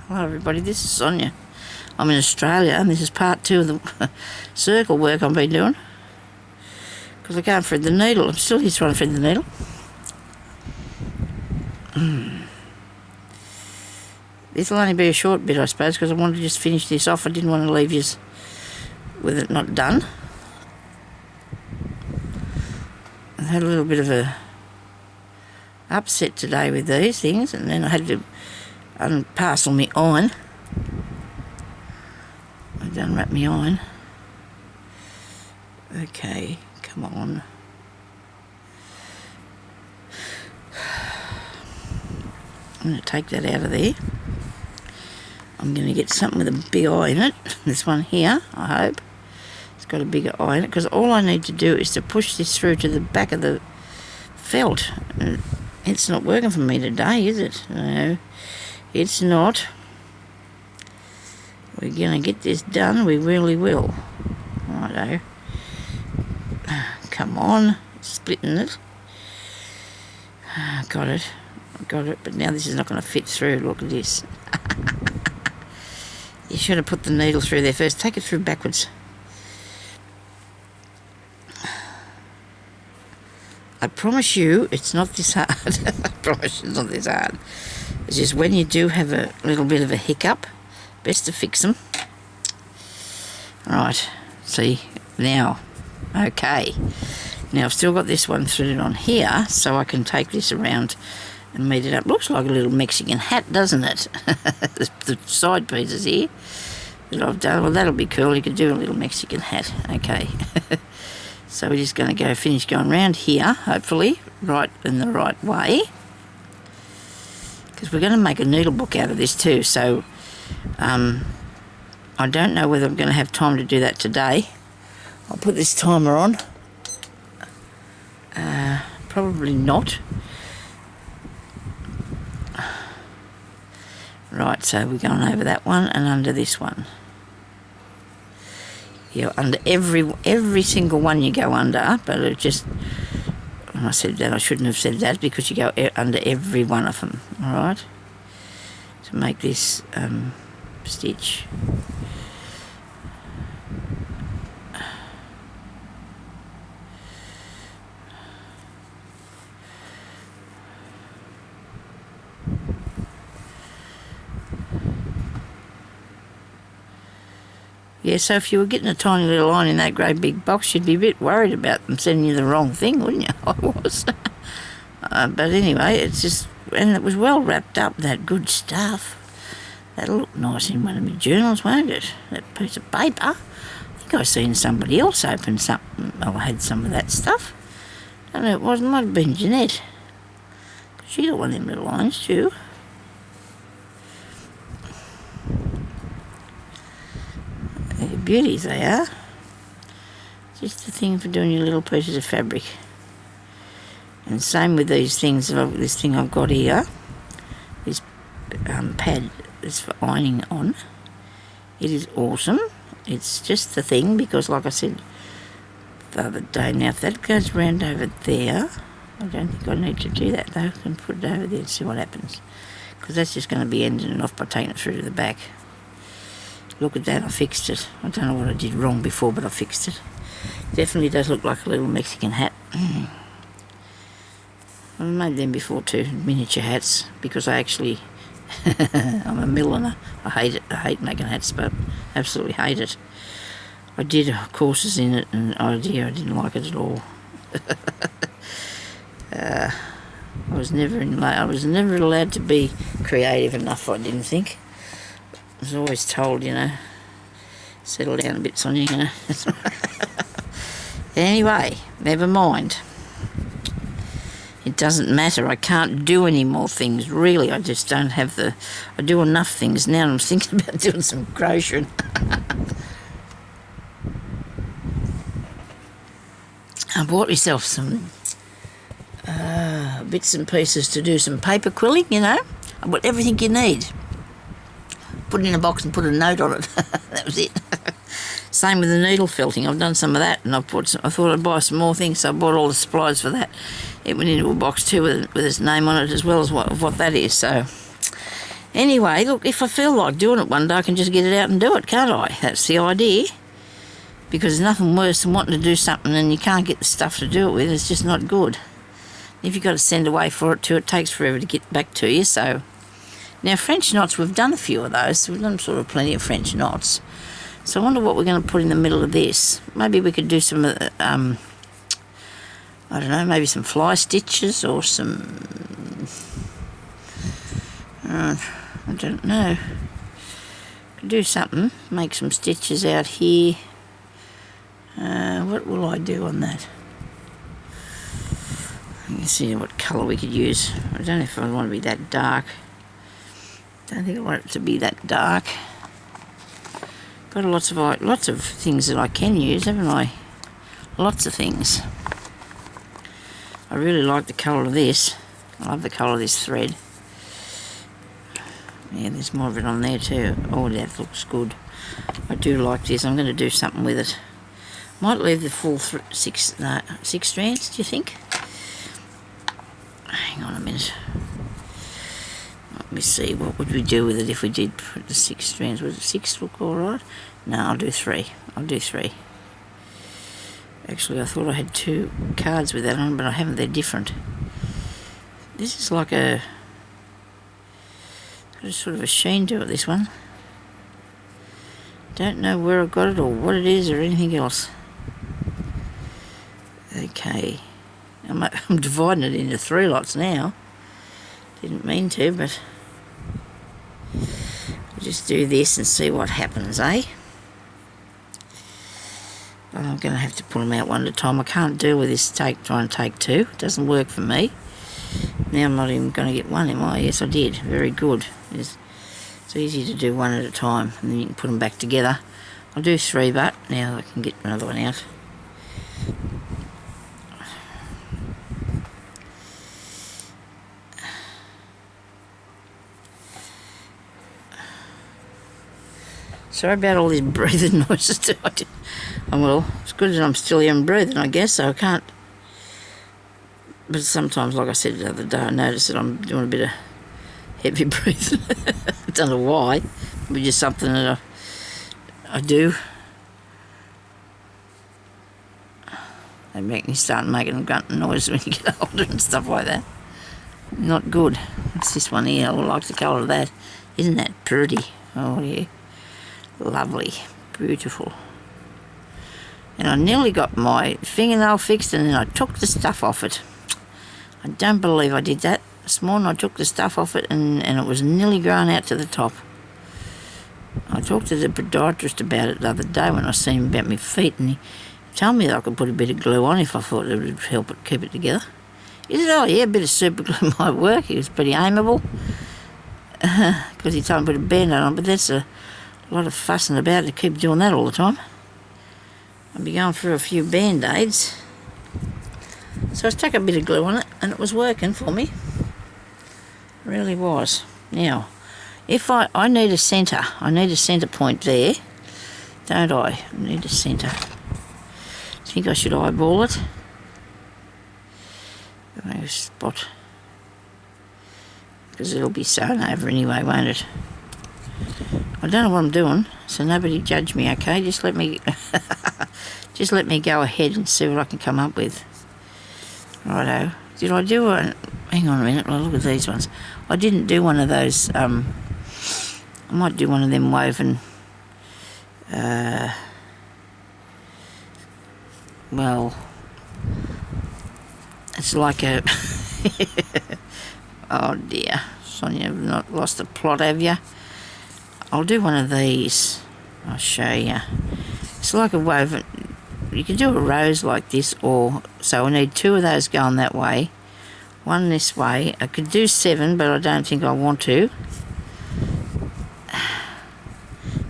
Hello everybody, this is Sonya. I'm in Australia and this is part 2 of the circle work I've been doing. Because I can't thread the needle. I'm still here trying to thread the needle. This will only be a short bit, I suppose, because I wanted to just finish this off. I didn't want to leave you with it not done. I had a little bit of a upset today with these things, and then I had to unparcel my iron. I've unwrapped my iron. Okay, come on. I'm going to take that out of there. I'm going to get something with a big eye in it. This one here, I hope. It's got a bigger eye in it, because all I need to do is to push this through to the back of the felt. It's not working for me today, is it? No, it's not. We're going to get this done. We really will. Righto. Come on. Splitting it. Got it. Got it. But now this is not going to fit through. Look at this. You should have put the needle through there first. Take it through backwards. I promise you it's not this hard. I promise it's not this hard. It's just when you do have a little bit of a hiccup, best to fix them. Right, see, now, okay. Now I've still got this one threaded on here, so I can take this around and meet it up. Looks like a little Mexican hat, doesn't it? The side pieces here that I've done. Well, that'll be cool. You could do a little Mexican hat. Okay. So we're just going to finish going around here, hopefully, right in the right way. Because we're going to make a needle book out of this too, so I don't know whether I'm going to have time to do that today. I'll put this timer on. Probably not. Right, so we're going over that one and under this one. Yeah, under every single one you go under, but it just, when I said that, I shouldn't have said that, because you go under every one of them, all right, to make this stitch. Yeah, so if you were getting a tiny little line in that great big box, you'd be a bit worried about them sending you the wrong thing, wouldn't you? I was. But anyway, it's just, and it was well wrapped up, that good stuff. That'll look nice in one of my journals, won't it? That piece of paper. I think I've seen somebody else open something, or had some of that stuff. I don't know, it might have been Jeanette. She got one of them little lines too. Beauties they are. Just the thing for doing your little pieces of fabric. And same with these things. This thing I've got here, this pad is for ironing on. It is awesome. It's just the thing, because like I said the other day, now if that goes round over there, I don't think I need to do that though. I can put it over there and see what happens, because that's just going to be ending it off by taking it through to the back. Look at that, I fixed it. I don't know what I did wrong before, but I fixed it. Definitely does look like a little Mexican hat. I've made them before too, miniature hats, because I actually, I'm a milliner. I hate it. I hate making hats, but absolutely hate it. I did courses in it, and oh dear, I didn't like it at all. I was never allowed to be creative enough, I didn't think. I was always told, you know, settle down a bit, Sonya, you know. Anyway, never mind. It doesn't matter. I can't do any more things, really. I just don't have I do enough things now. I'm thinking about doing some crocheting. I bought myself some bits and pieces to do some paper quilling, you know. I bought everything you need. Put it in a box and put a note on it. That was it. Same with the needle felting. I've done some of that, and I thought I'd buy some more things, so I bought all the supplies for that. It went into a box too with its name on it, as well as what that is. So Anyway, look, if I feel like doing it one day, I can just get it out and do it, can't I? That's the idea. Because there's nothing worse than wanting to do something and you can't get the stuff to do it with. It's just not good. If you've got to send away for it too, it takes forever to get back to you. So now French knots, we've done a few of those. We've done sort of plenty of French knots. So I wonder what we're going to put in the middle of this. Maybe we could do some, I don't know, maybe some fly stitches or some, I don't know. Could do something, make some stitches out here. What will I do on that? Let's see what colour we could use. I don't know if I want to be that dark. Don't think I want it to be that dark. Got lots of things that I can use, haven't I? Lots of things. I really like the colour of this. I love the colour of this thread. Yeah, there's more of it on there too. Oh, that looks good. I do like this. I'm going to do something with it. Might leave the full six strands, do you think? Hang on a minute. Let me see, what would we do with it if we did put the 6 strands? Would 6 look alright? No, I'll do 3. I'll do 3. Actually, I thought I had 2 cards with that on, but I haven't. They're different. This is like a sort of a sheen to it, this one. Don't know where I got it or what it is or anything else. Okay. I'm dividing it into 3 lots now. Didn't mean to, but we'll just do this and see what happens, eh? Well, I'm going to have to pull them out one at a time. I can't deal with this try and take 2. It doesn't work for me. Now I'm not even going to get 1, am I? Yes, I did. Very good. It's easy to do 1 at a time, and then you can put them back together. I'll do 3, but now I can get another one out. Sorry about all these breathing noises too. Well, it's good that I'm still here and breathing, I guess, so I can't. But sometimes, like I said the other day, I notice that I'm doing a bit of heavy breathing. I don't know why. It's just something that I do. They make me start making grunting noises when you get older and stuff like that. Not good. What's this one here? I like the colour of that. Isn't that pretty? Oh, yeah. Lovely. Beautiful. And I nearly got my fingernail fixed and then I took the stuff off it. I don't believe I did that. This morning I took the stuff off it and it was nearly grown out to the top. I talked to the podiatrist about it the other day when I seen him about my feet, and he told me that I could put a bit of glue on if I thought it would help it keep it together. He said, oh yeah, a bit of super glue might work. He was pretty amiable. Because he told me to put a band-aid on, but that's a lot of fussing about to keep doing that all the time. I'll be going through a few band-aids. So I stuck a bit of glue on it and it was working for me. It really was. Now, if I need a centre point there, don't I? I need a centre. Do you think I should eyeball it? Maybe a spot. Because it'll be sewn over anyway, won't it? I don't know what I'm doing, so nobody judge me, okay? Just let me just let me go ahead and see what I can come up with. Righto. Did I do one? Hang on a minute, well, look at these ones. I didn't do one of those, I might do one of them woven, well, it's like a, oh dear, Sonya, you've not lost the plot, have you? I'll do one of these. I'll show you. It's like a woven. You can do a rose like this, or so I need 2 of those going that way, 1 this way. I could do 7, but I don't think I want to.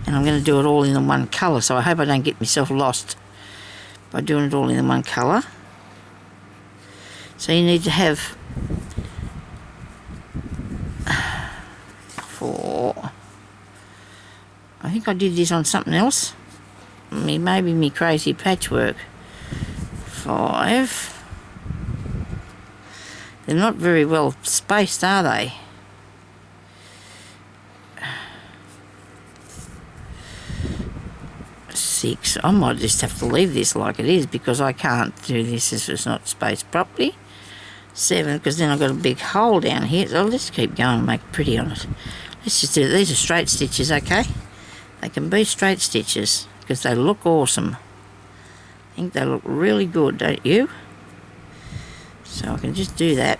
And I'm going to do it all in the one colour, so I hope I don't get myself lost by doing it all in the one colour. So you need to have 4. I think I did this on something else. Maybe me crazy patchwork. 5. They're not very well spaced, are they? 6. I might just have to leave this like it is because I can't do this if it's not spaced properly. 7, because then I've got a big hole down here. So I'll just keep going and make it pretty on it. Let's just do it. These are straight stitches, okay? They can be straight stitches because they look awesome. I think they look really good, don't you? So I can just do that.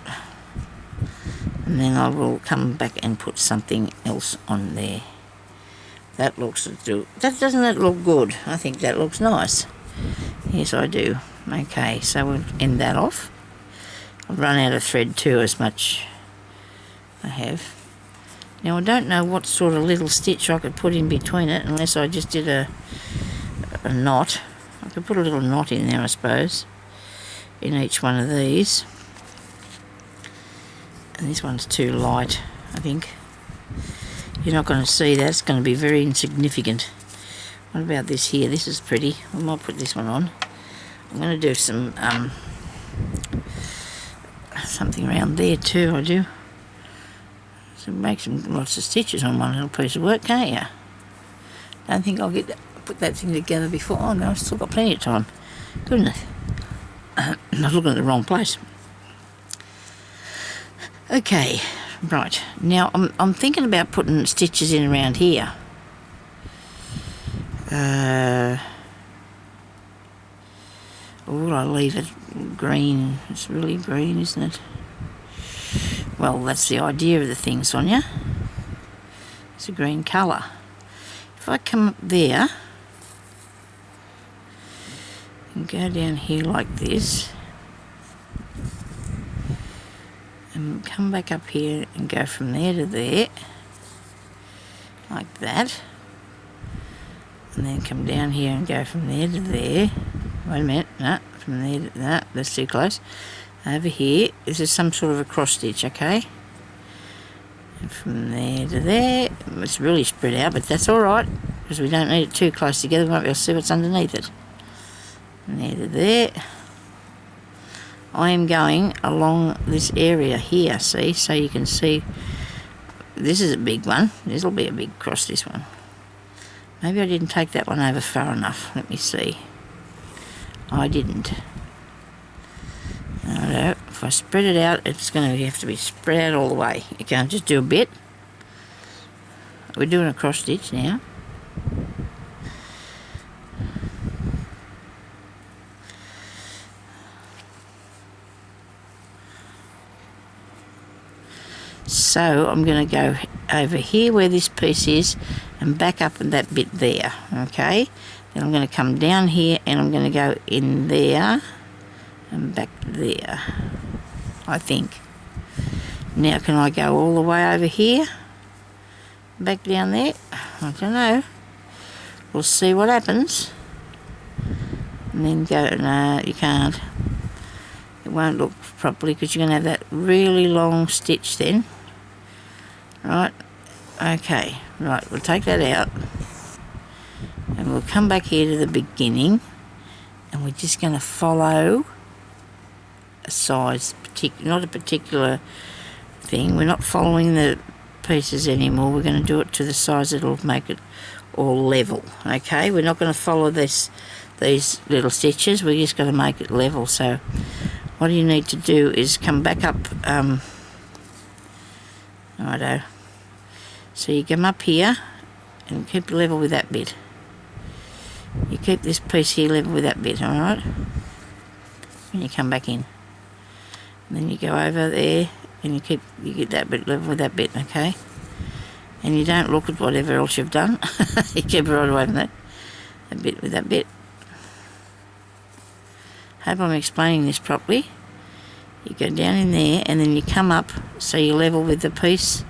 And then I will come back and put something else on there. That doesn't that look good? I think that looks nice. Yes, I do. Okay, so we'll end that off. I've run out of thread too, as much I have. Now I don't know what sort of little stitch I could put in between it unless I just did a knot. I could put a little knot in there, I suppose, in each one of these. And this one's too light, I think. You're not going to see that. It's going to be very insignificant. What about this here? This is pretty. I might put this one on. I'm going to do some something around there too, I do. So make some lots of stitches on one little piece of work, can't you? Don't think I'll put that thing together before. Oh no, I've still got plenty of time. Goodness. I was looking at the wrong place. Okay. Right, now I'm thinking about putting stitches in around here. Will I leave it green? It's really green, isn't it? Well, that's the idea of the thing, Sonya. It's a green colour. If I come up there and go down here like this, and come back up here and go from there to there, like that, and then come down here and go from there to there. Wait a minute, no, from there to that, that's too close. Over here, this is some sort of a cross stitch, okay? And from there to there, it's really spread out, but that's alright, because we don't need it too close together, we won't be able to see what's underneath it. From there to there. I am going along this area here, see, so you can see this is a big one. This will be a big cross, this one. Maybe I didn't take that one over far enough. Let me see. I didn't. Righto. If I spread it out, it's going to have to be spread out all the way. You can't just do a bit. We're doing a cross stitch now. So I'm going to go over here where this piece is and back up in that bit there, okay? Then I'm going to come down here and I'm going to go in there and back there, I think. Now can I go all the way over here? Back down there? I don't know. We'll see what happens. And then go, no, you can't. It won't look properly because you're going to have that really long stitch then. Right, okay, right, we'll take that out and we'll come back here to the beginning and we're just going to follow a size, not a particular thing. We're not following the pieces anymore. We're going to do it to the size that'll make it all level, okay? We're not going to follow these little stitches. We're just going to make it level. So what you need to do is come back up, righto. So you come up here and keep level with that bit. You keep this piece here level with that bit, alright? When you come back in. And then you go over there and you get that bit level with that bit, okay? And you don't look at whatever else you've done. You keep it right away from that bit with that bit. Hope I'm explaining this properly. You go down in there and then you come up so you level with the piece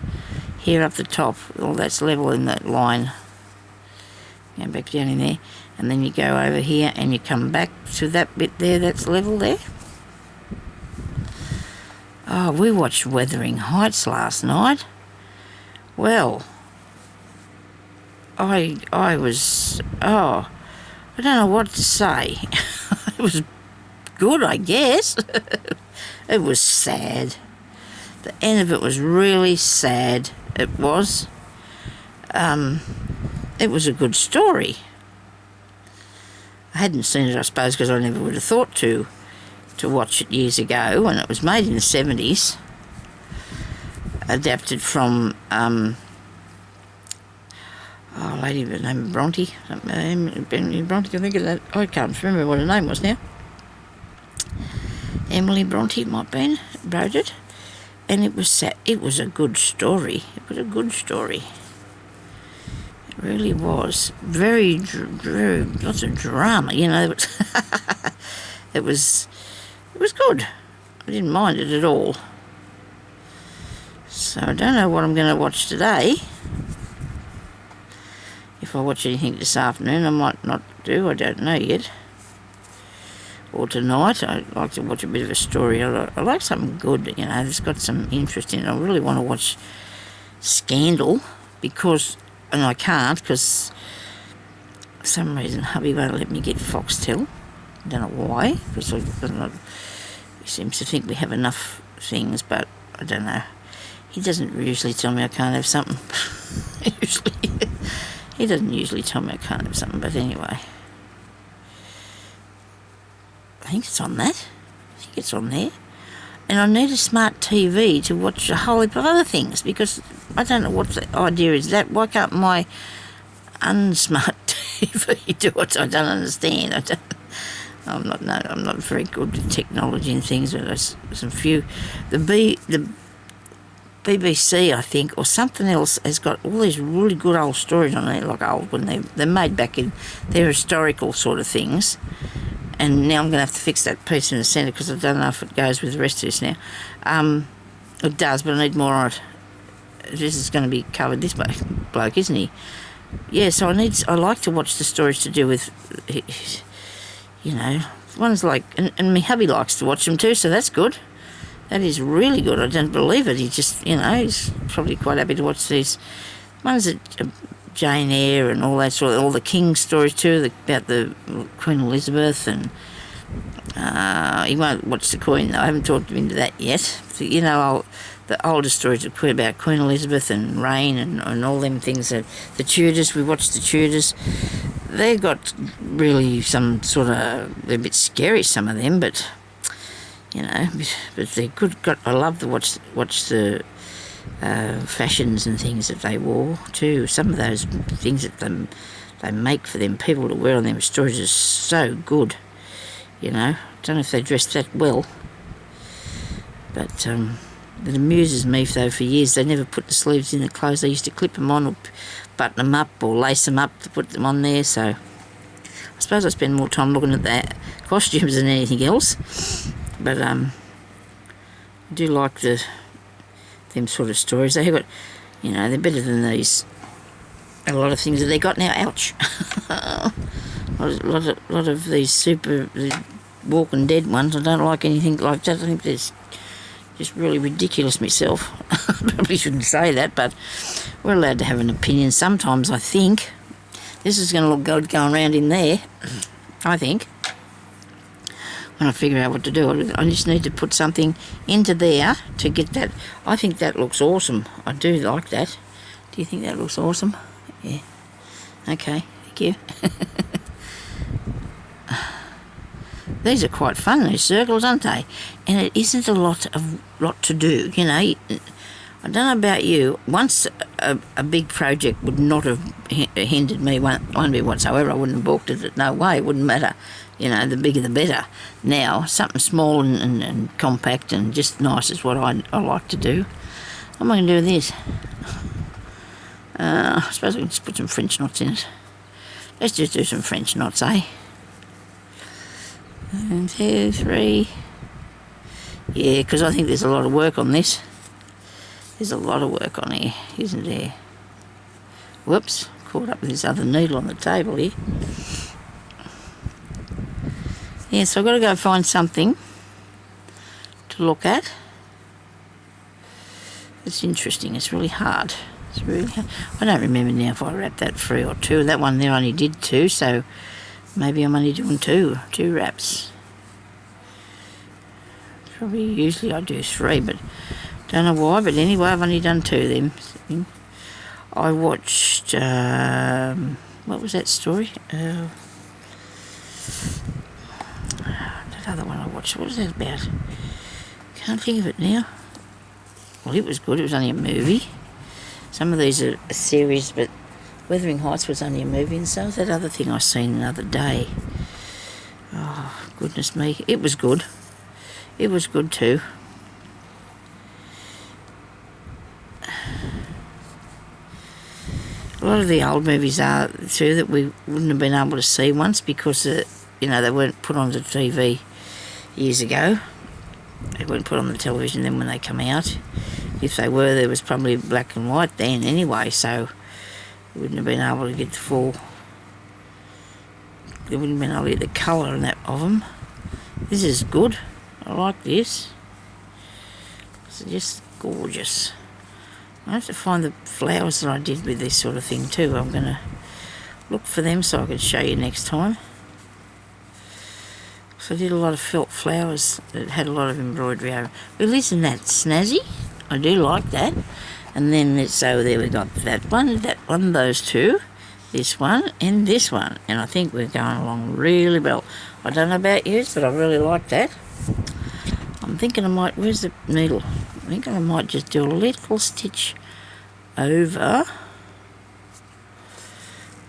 here up the top. All that's level in that line. Go back down in there and then you go over here and you come back to that bit there that's level there. Oh, we watched Wuthering Heights last night. Well, I don't know what to say. It was good, I guess. It was sad. The end of it was really sad. It was. It was a good story. hadn't seen it, I suppose, because I never would have thought to watch it years ago, and it was made in the 70s, adapted from a lady by the name of Bronte. Bronte, I think of that. I can't remember what her name was now. Emily Bronte might have been, wrote it, and it was a good story. It was a good story. It really was. Very lots of drama, you know. It was good. I didn't mind it at all. So I don't know what I'm going to watch today. If I watch anything this afternoon, I might not do. I don't know yet. Or tonight, I like to watch a bit of a story. I like something good, you know, that's got some interest in it. I really want to watch Scandal and I can't because for some reason hubby won't let me get Foxtel. I don't know why, because he seems to think we have enough things, but I don't know. He doesn't usually tell me I can't have something. He doesn't usually tell me I can't have something, but anyway. I think it's on that. I think it's on there. And I need a smart TV to watch a whole heap of other things because I don't know what the idea is that. Why can't my unsmart TV do it? I don't understand. I'm not very good with technology and things. But there's some few. The BBC, I think, or something else, has got all these really good old stories on there, like old when they're made back in their historical sort of things. And now I'm going to have to fix that piece in the centre because I don't know if it goes with the rest of this now. It does, but I need more on it. This is going to be covered this bloke, isn't he? Yeah, so I like to watch the stories to do with, you know, ones like, and my hubby likes to watch them too, so that's good. That is really good. I don't believe it. He just, you know, he's probably quite happy to watch these ones that Jane Eyre and all that sort of, all the King stories too, about the Queen Elizabeth, and he won't watch the Queen though. I haven't talked him into that yet. So, you know, the older stories about Queen Elizabeth and reign and all them things. That the Tudors, we watched the Tudors. They've got really some sort of, they're a bit scary, some of them, but you know, but they're good. I love to watch the fashions and things that they wore too. Some of those things that they make for them people to wear on them stories are so good, you know. Don't know if they dress that well, but it amuses me though. For years they never put the sleeves in the clothes. They used to clip them on or button them up or lace them up to put them on there. So I suppose I spend more time looking at that costumes than anything else. But I do like them sort of stories. They have got, you know, they're better than these, a lot of things that they got now. Ouch. a lot of these the Walking Dead ones, I don't like anything like that. I think there's just really ridiculous myself. I probably shouldn't say that, but we're allowed to have an opinion sometimes, I think. This is going to look good going around in there, I think. When I figure out what to do, I just need to put something into there to get that. I think that looks awesome. I do like that. Do you think that looks awesome? Yeah. Okay, thank you. These are quite fun, these circles, aren't they? And it isn't a lot to do, you know. I don't know about you. Once a big project would not have hindered me one bit whatsoever. I wouldn't have balked at it. No way. It wouldn't matter. You know, the bigger the better. Now, something small and compact and just nice is what I like to do. What am I going to do with this? I suppose I can just put some French knots in it. Let's just do some French knots, eh? 1, 2, 3. Yeah, because I think there's a lot of work on this. There's a lot of work on here, isn't there? Whoops, caught up with this other needle on the table here. Yeah, so I've got to go find something to look at. It's interesting. It's really hard. It's really hard. I don't remember now if I wrapped that 3 or 2. That one there only did 2, so maybe I'm only doing 2 wraps. Probably usually I do 3, but don't know why. But anyway, I've only done 2 of them. I watched, what was that story? other one I watched? What was that about? Can't think of it now. Well, it was good. It was only a movie. Some of these are a series, but Wuthering Heights was only a movie, and so was that other thing I seen the other day. Oh, goodness me. It was good. It was good too. A lot of the old movies are too that we wouldn't have been able to see once because, you know, they weren't put onto TV years ago. They weren't put on the television then when they come out. If they were, there was probably black and white then anyway, so you wouldn't have been able to get the full... You wouldn't have been able to get the colour and that of them. This is good. I like this. It's just gorgeous. I have to find the flowers that I did with this sort of thing too. I'm going to look for them so I can show you next time. So I did a lot of felt flowers that had a lot of embroidery over. Well, isn't that snazzy? I do like that. And then, so there we got that one, those two, this one and this one. And I think we're going along really well. I don't know about you, but I really like that. I'm thinking I might, where's the needle? I think I might just do a little stitch over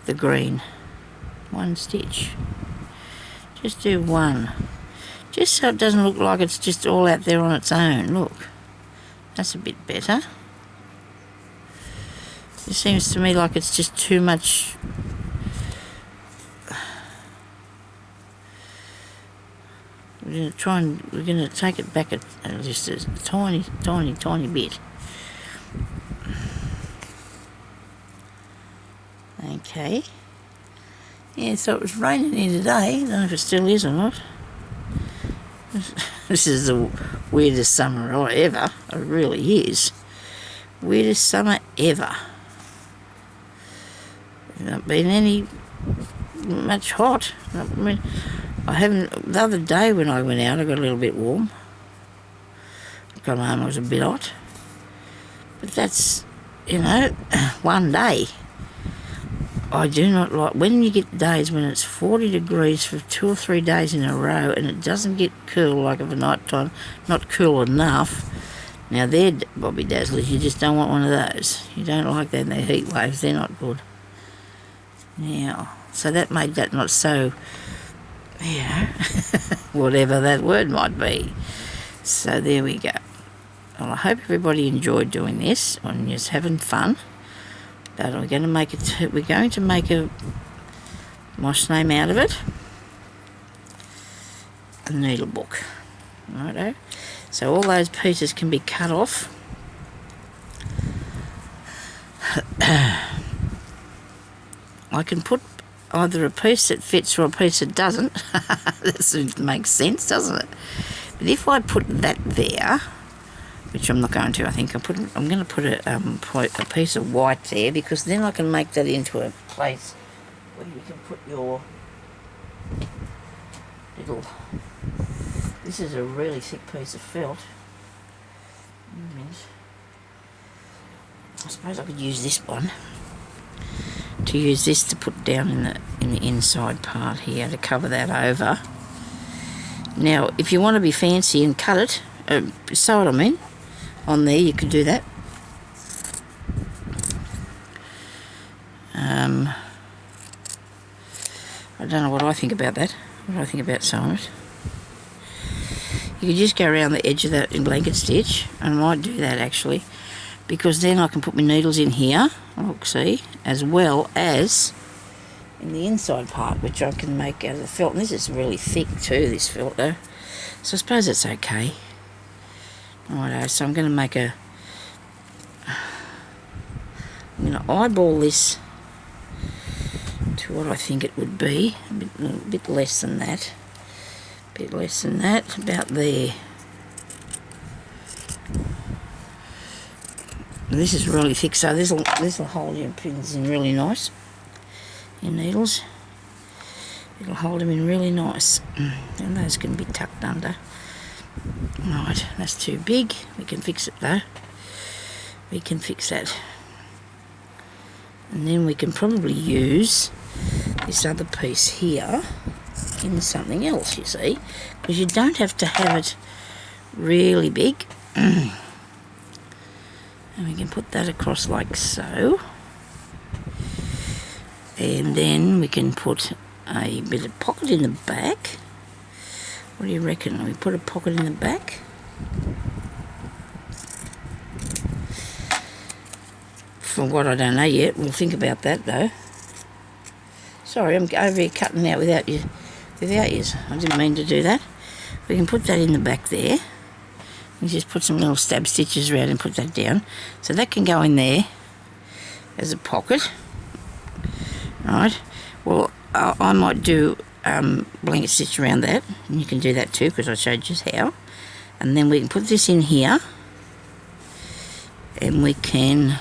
the green. One stitch. Just do one. Just so it doesn't look like it's just all out there on its own. Look. That's a bit better. It seems to me like it's just too much. We're going to take it back just a tiny, tiny, tiny bit. Okay. Yeah, so it was raining here today. I don't know if it still is or not. This is the weirdest summer ever. It really is. Weirdest summer ever. There's not been any much hot. I mean, I haven't. The other day when I went out, I got a little bit warm. I got home, I was a bit hot. But that's, you know, one day. I do not like when you get days when it's 40 degrees for 2 or 3 days in a row and it doesn't get cool like of a night time, not cool enough. Now they're Bobby Dazzlers, you just don't want one of those. You don't like that, they're heat waves, they're not good. Now, so that made that not so, you know, whatever that word might be. So there we go. Well, I hope everybody enjoyed doing this and just having fun. But we're going to make a moss name out of it. A needle book. Righto. So all those pieces can be cut off. I can put either a piece that fits or a piece that doesn't. That makes sense, doesn't it? But if I put that there, which I'm not going to, I think I'm going to put a piece of white there because then I can make that into a place where you can put your little... This is a really thick piece of felt. I suppose I could use this one. To use this to put down in the inside part here to cover that over. Now, if you want to be fancy and cut it, sew it on there, you could do that. I don't know what I think about that. What do I think about sewing it? You could just go around the edge of that in blanket stitch, and I might do that actually, because then I can put my needles in here, look, see, as well as in the inside part, which I can make out of the felt. And this is really thick too, this felt though, so I suppose it's okay. Righto, so I'm going to make I'm going to eyeball this to what I think it would be, a bit less than that. About there. And this is really thick, so this will hold your pins in really nice. Your needles, it'll hold them in really nice, and those can be tucked under. Right, that's too big. We can fix it though. We can fix that, and then we can probably use this other piece here. in something else, you see, because you don't have to have it really big. And we can put that across like so. And then we can put a bit of pocket in the back. What do you reckon? We put a pocket in the back. For what I don't know yet, we'll think about that though. Sorry, I'm over here cutting out without you. I didn't mean to do that. We can put that in the back there. You just put some little stab stitches around and put that down. So that can go in there as a pocket. Right. Well, I might do blanket stitch around that, and you can do that too because I showed you how. And then we can put this in here, and we can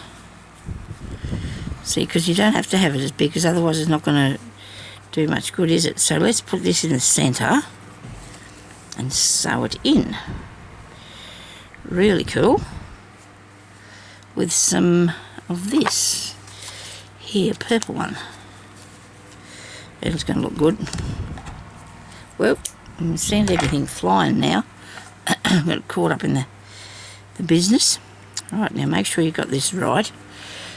see, because you don't have to have it as big, because otherwise it's not going to do much good, is it? So let's put this in the centre and sew it in. Really cool. With some of this here, purple one. It's going to look good. Well, you can send everything flying now. I've got caught up in the business. All right, now make sure you've got this right.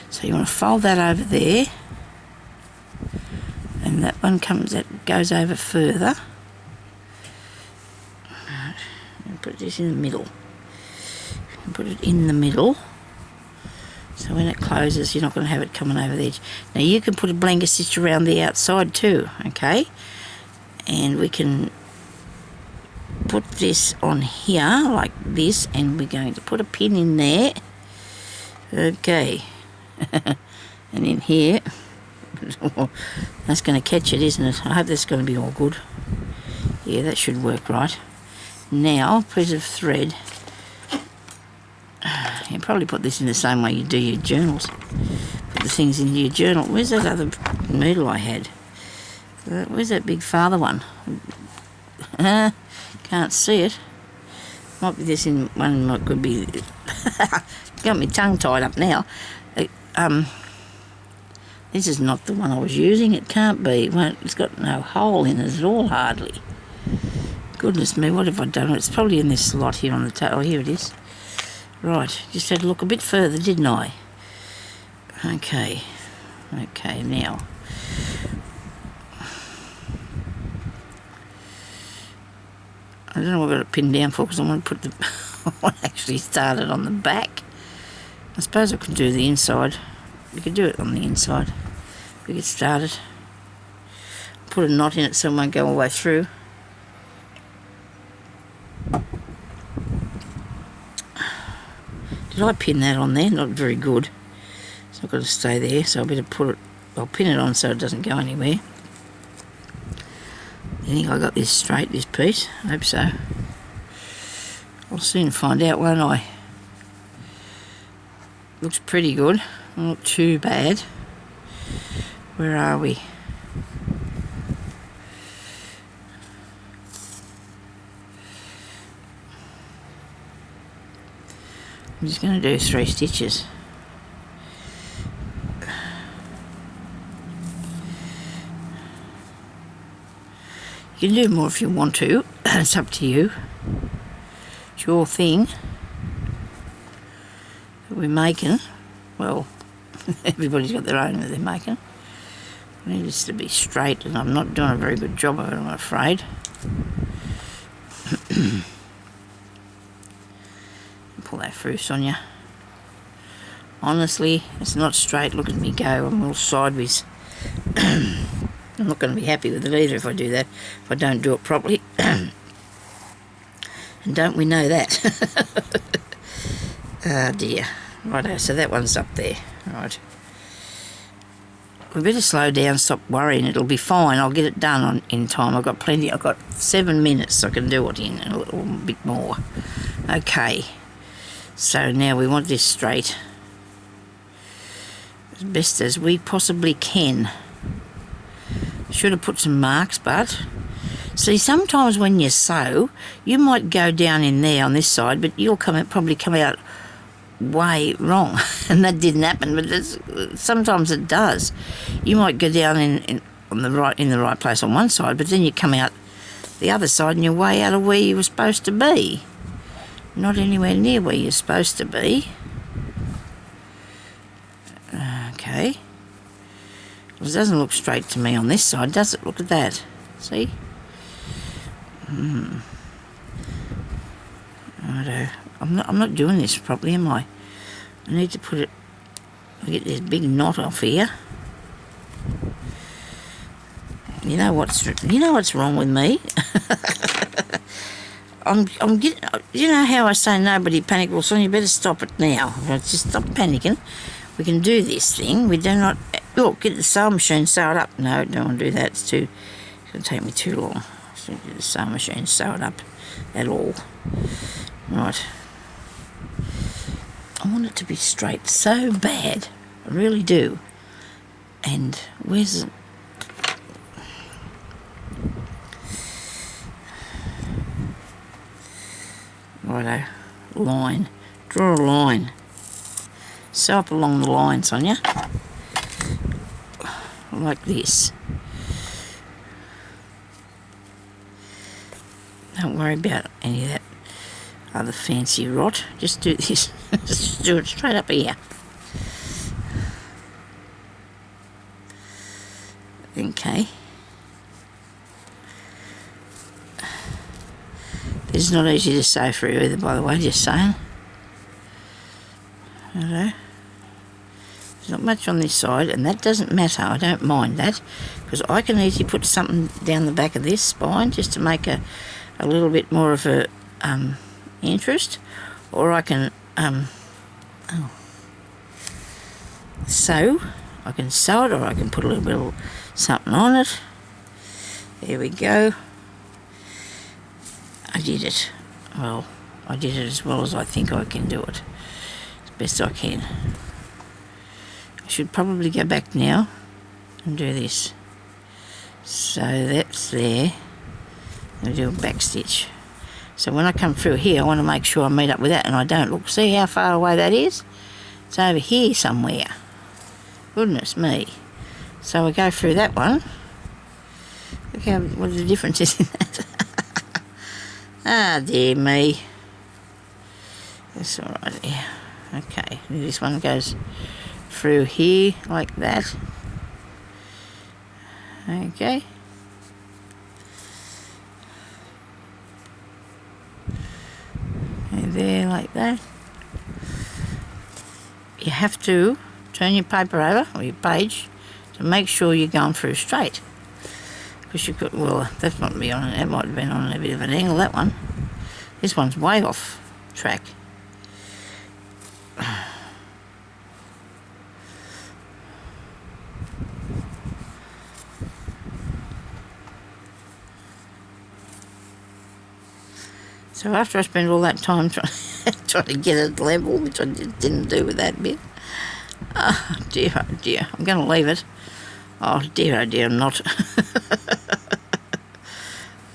So you want to fold that over there, and that one goes over further. Right, and put this in the middle. And put it in the middle. So when it closes, you're not going to have it coming over the edge. Now you can put a blanket stitch around the outside too, okay? And we can put this on here like this, and we're going to put a pin in there. Okay. And in here. That's going to catch it, isn't it? I hope that's going to be all good. Yeah, that should work right. Now, a piece of thread. You probably put this in the same way you do your journals. Put the things in your journal. Where's that other needle I had? Where's that big father one? Can't see it. Might be this in one. Might could be. Got my tongue tied up now. This is not the one I was using. It can't be. It's got no hole in it at all, hardly. Goodness me, what have I done? It's probably in this slot here on the tail. Oh, here it is. Right, just had to look a bit further, didn't I? Okay, now. I don't know what I've got it pinned down for, because I want to put I want to actually start it on the back. I suppose I could do the inside. We could do it on the inside. We could start it. Put a knot in it so it won't go all the way through. Did I pin that on there? Not very good. It's not going to stay there, so I better I'll pin it on so it doesn't go anywhere. I think I got this straight, this piece. I hope so. I'll soon find out, won't I? Looks pretty good. Not too bad. Where are we? I'm just going to do 3 stitches. You can do more if you want to. It's up to you. It's your thing that we're making. Well, everybody's got their own that they're making. I need this to be straight, and I'm not doing a very good job of it, I'm afraid. Pull that through, Sonya. Honestly, it's not straight. Look at me go. I'm all sideways. I'm not going to be happy with it either if I do that, if I don't do it properly. And don't we know that? Ah, dear. Righto, so that one's up there. Right. We better slow down, stop worrying. It'll be fine. I'll get it done in time. I've got plenty. I've got 7 minutes I can do it in, a little bit more. Okay. So now we want this straight as best as we possibly can. Should have put some marks, but see, sometimes when you sew, you might go down in there on this side, but you'll probably come out way wrong. And that didn't happen, but sometimes it does. You might go down in in the right place on one side, but then you come out the other side and you're way out of where you were supposed to be. Not anywhere near where you're supposed to be. Okay. Well, it doesn't look straight to me on this side, does it? Look at that. See? Righto. I'm not doing this properly, am I? I need to put it. Get this big knot off here. You know what's wrong with me? I'm getting. You know how I say nobody panic? Well, Sonya, you better stop it now. Just stop panicking. We can do this thing. We do not. Look, get the sewing machine, sew it up. No, don't want to do that. It's going to take me too long. So get the sewing machine, sew it up at all. Right. I want it to be straight so bad. I really do. And where's it? Righto. Line. Draw a line. Sew up along the line, Sonya. Like this. Don't worry about any of that other fancy rot. Just do this. Just do it straight up here. Okay. It's not easy to sew through either, by the way, just saying. Hello. There's not much on this side, and that doesn't matter. I don't mind that, because I can easily put something down the back of this spine just to make a little bit more of a interest, or I can sew. I can sew it, or I can put a little bit of something on it. There we go. I did it. Well, I did it as well as I think I can do it. As best I can. I should probably go back now and do this. So that's there. I'm going to do a back stitch. So when I come through here, I want to make sure I meet up with that, and I don't. Look, see how far away that is? It's over here somewhere. Goodness me. So we go through that one. Look how, what the difference is in that. Ah, dear me. That's all right there. Okay, this one goes through here like that. Okay. And there like that. You have to turn your paper over, or your page, to make sure you're going through straight. Because you could, well, that might be on, that might have been on a bit of an angle, that one. This one's way off track. So after I spent all that time trying to get it level, which I didn't do with that bit, oh dear, I'm going to leave it. Oh dear, I'm not.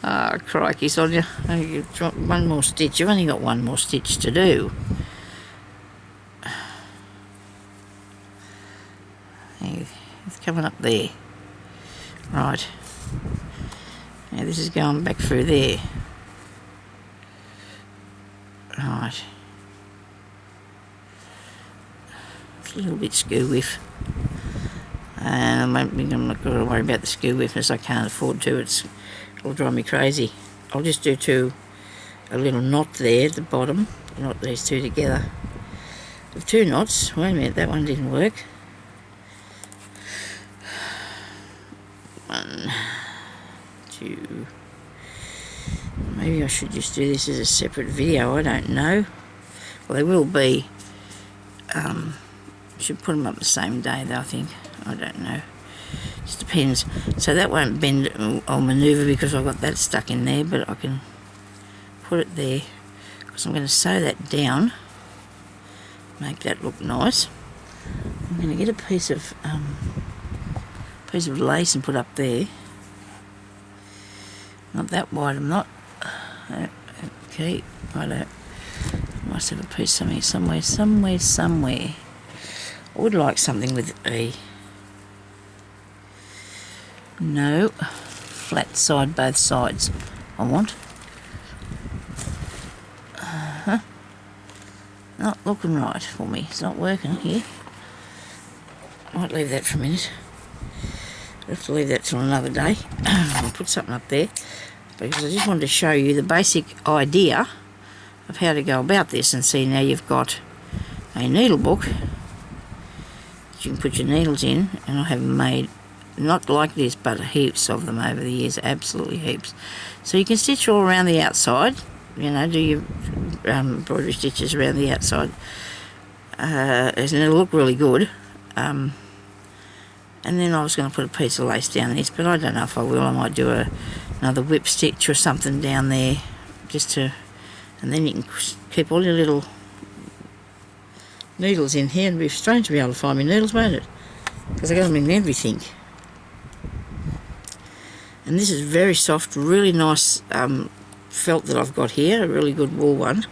Oh, crikey, Sonya. One more stitch. You've only got one more stitch to do. It's coming up there. Right. Now this is going back through there. Right. It's a little bit skew whiff. And I'm not going to worry about the skew whiffness. I can't afford to. It'll drive me crazy. I'll just do a little knot there at the bottom. Knot these two together. With two knots. Wait a minute, that one didn't work. 1, 2. Maybe I should just do this as a separate video. I don't know. Well, they will be. Should put them up the same day though, I think. I don't know. Just depends. So that won't bend. I'll manoeuvre because I've got that stuck in there, but I can put it there because I'm going to sew that down. Make that look nice. I'm going to get a piece of lace and put up there. Not that wide. I'm not. Okay. I must have a piece somewhere. I would like something with a No, flat side both sides I want. Not looking right for me. It's not working here. I might leave that for a minute. I'll have to leave that till another day. I'll put something up there because I just wanted to show you the basic idea of how to go about this. And see, now you've got a needle book that you can put your needles in, and I have made not like this but heaps of them over the years, absolutely heaps. So you can stitch all around the outside, you know, do your embroidery stitches around the outside, and it'll look really good. And then I was going to put a piece of lace down this, but I don't know if I will. I might do another whip stitch or something down there, just to, and then you can keep all your little needles in here. It'd be strange to be able to find my needles, won't it? Because I got them in everything. And this is very soft, really nice felt that I've got here, a really good wool one.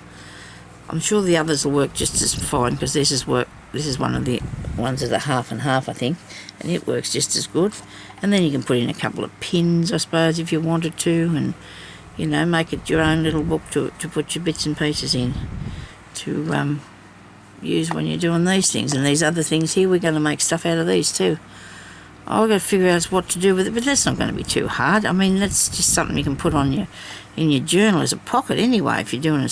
I'm sure the others will work just as fine, because this is one of the ones that are half and half, I think, and it works just as good. And then you can put in a couple of pins, I suppose, if you wanted to, and you know, make it your own little book to put your bits and pieces in to use when you're doing these things. And these other things here, we're going to make stuff out of these too. I've got to figure out what to do with it, but that's not going to be too hard. I mean, that's just something you can put on in your journal as a pocket anyway, if you're doing a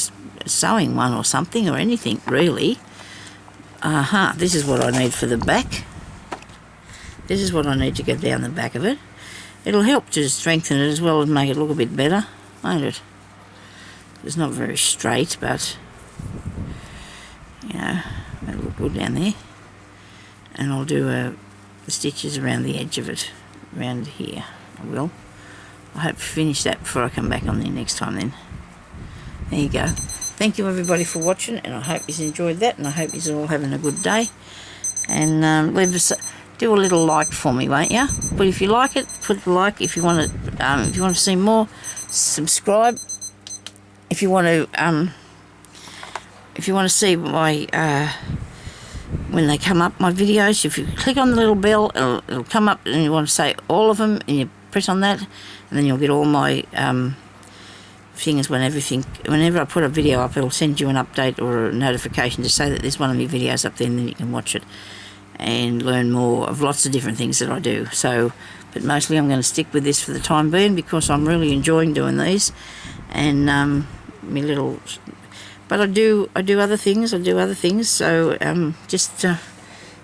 sewing one or something, or anything really. This is what I need for the back. This is what I need to go down the back of it. It'll help to strengthen it as well as make it look a bit better, won't it? It's not very straight, but you know, it'll look good down there. And I'll do the stitches around the edge of it, around here. I will. I hope to finish that before I come back on there next time then. There you go. Thank you everybody for watching, and I hope you enjoyed that, and I hope you're all having a good day. And leave us, do a little like for me, won't you? But if you like it, put a like. If you want to see more, subscribe. If you want to see my when they come up, my videos, if you click on the little bell, it'll come up, and you want to say all of them, and you press on that, and then you'll get all my things whenever I put a video up, it'll send you an update or a notification to say that there's one of my videos up there, and then you can watch it and learn more of lots of different things that I do. So, but mostly I'm going to stick with this for the time being, because I'm really enjoying doing these, and my little. But I do other things. So just have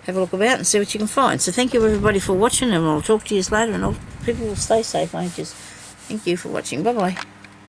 a look about and see what you can find. So thank you everybody for watching, and I'll talk to you later, and people will stay safe, won't you? Thank you for watching. Bye bye.